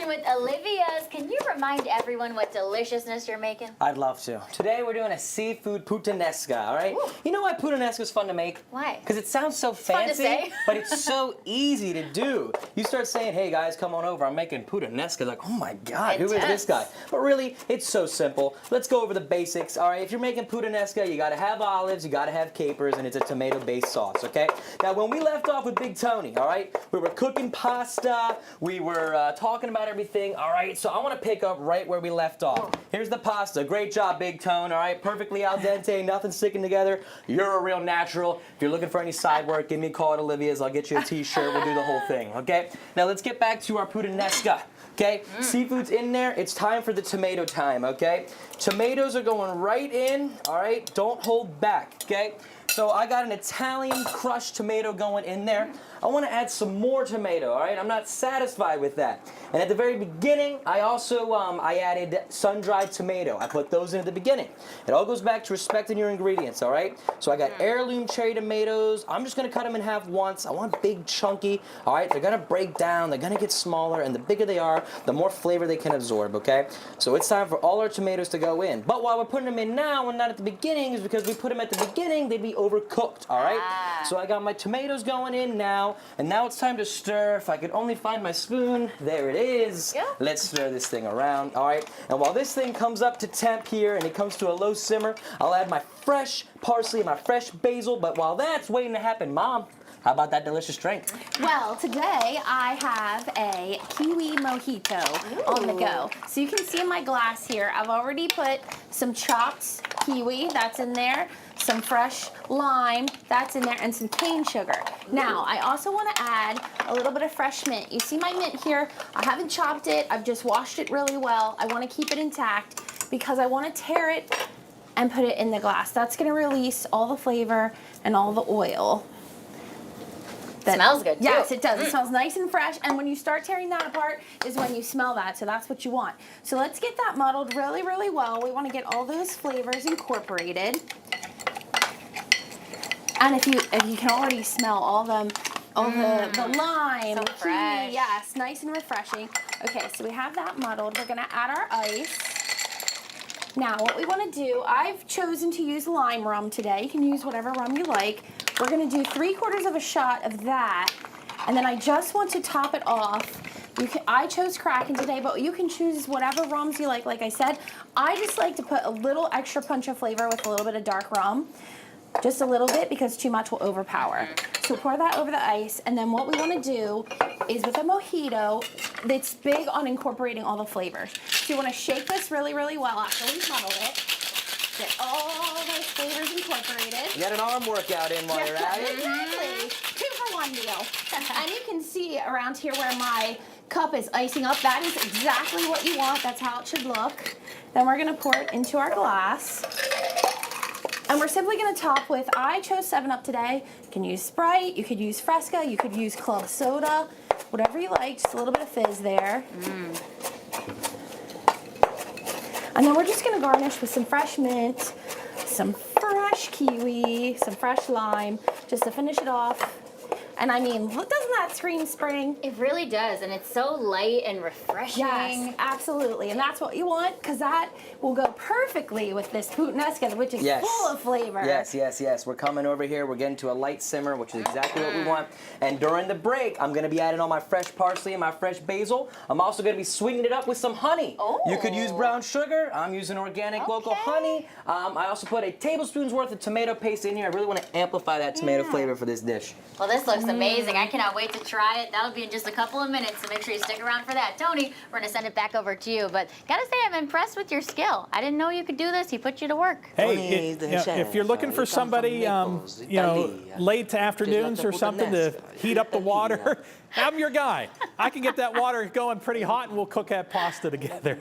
with Olivia's. Can you remind everyone what deliciousness you're making? I'd love to. Today we're doing a seafood puttanesca, all right? Ooh. You know why puttanesca is fun to make? Why? Because it sounds so fun to fancy, say. but it's so easy to do. You start saying, hey guys, come on over, I'm making puttanesca. Like, oh my God, who is this guy? But really, it's so simple. Let's go over the basics, all right? If you're making puttanesca, you gotta have olives, you gotta have capers, and it's a tomato-based sauce, okay? Now, when we left off with Big Tony, all right, we were cooking pasta, we were talking about everything, all right? So I wanna pick up right where we left off. Here's the pasta. Great job, Big Tone, all right? Perfectly al dente, nothing sticking together. You're a real natural. If you're looking for any side work, give me a call at Olivia's. I'll get you a t-shirt. We'll do the whole thing, okay? Now let's get back to our puttanesca, okay? Seafood's in there. It's time for the tomato time, okay? Tomatoes are going right in, all right? Don't hold back, okay? So I got an Italian crushed tomato going in there. I want to add some more tomato, all right? I'm not satisfied with that. And at the very beginning, I also I added sun-dried tomato. I put those in at the beginning. It all goes back to respecting your ingredients, all right? So I got heirloom cherry tomatoes. I'm just going to cut them in half once. I want big, chunky, all right? They're going to break down. They're going to get smaller, and the bigger they are, the more flavor they can absorb, okay? So it's time for all our tomatoes to go in. But why we're putting them in now and not at the beginning is because we put them at the beginning, they'd be overcooked, all right? So I got my tomatoes going in now. And now it's time to stir. If I could only find my spoon, there it is. Yeah. Let's stir this thing around, all right? And while this thing comes up to temp here and it comes to a low simmer, I'll add my fresh parsley and my fresh basil. But while that's waiting to happen, Mom, how about that delicious drink? Well, today I have a kiwi mojito on the go. So you can see in my glass here, I've already put some chopped kiwi, that's in there, some fresh lime, that's in there, and some cane sugar. Now, I also want to add a little bit of fresh mint. You see my mint here? I haven't chopped it. I've just washed it really well. I want to keep it intact because I want to tear it and put it in the glass. That's going to release all the flavor and all the oil. That smells good, too. Yes, it does. It smells nice and fresh, and when you start tearing that apart is when you smell that, so that's what you want. So let's get that muddled really, really well. We want to get all those flavors incorporated. And if you can already smell all the lime, so the kiwi, yes, nice and refreshing. Okay, so we have that muddled. We're gonna add our ice. Now, what we want to do, I've chosen to use lime rum today. You can use whatever rum you like. We're gonna do 3/4 of a shot of that, and then I just want to top it off. I chose Kraken today, but you can choose whatever rums you like. Like I said, I just like to put a little extra punch of flavor with a little bit of dark rum. Just a little bit because too much will overpower. So pour that over the ice, and then what we want to do is with a mojito, it's big on incorporating all the flavors. So you want to shake this really, really well after we've muddled it. Get all those flavors incorporated. You got an arm workout in while you're at it. Exactly. 2-for-1 deal. And you can see around here where my cup is icing up. That is exactly what you want. That's how it should look. Then we're going to pour it into our glass. And we're simply going to top with, I chose 7-Up today. You can use Sprite, you could use Fresca, you could use club soda, whatever you like, just a little bit of fizz there. And then we're just going to garnish with some fresh mint, some fresh kiwi, some fresh lime, just to finish it off. And I mean, doesn't that scream spring? It really does, and it's so light and refreshing. Yes, absolutely, and that's what you want, because that will go perfectly with this puttanesca, which is full of flavor. Yes, yes, yes. We're coming over here. We're getting to a light simmer, which is exactly what we want. And during the break, I'm going to be adding all my fresh parsley and my fresh basil. I'm also going to be sweetening it up with some honey. Oh. You could use brown sugar. I'm using organic local honey. I also put a tablespoon's worth of tomato paste in here. I really want to amplify that tomato flavor for this dish. Well, this looks amazing. I cannot wait to try it. That'll be in just a couple of minutes, so make sure you stick around for that. Tony, we're going to send it back over to you, but gotta say I'm impressed with your skill. I didn't know you could do this. He put you to work. Hey, if you're looking for somebody, late afternoons or something to heat up the water, I'm your guy. I can get that water going pretty hot, and we'll cook that pasta together.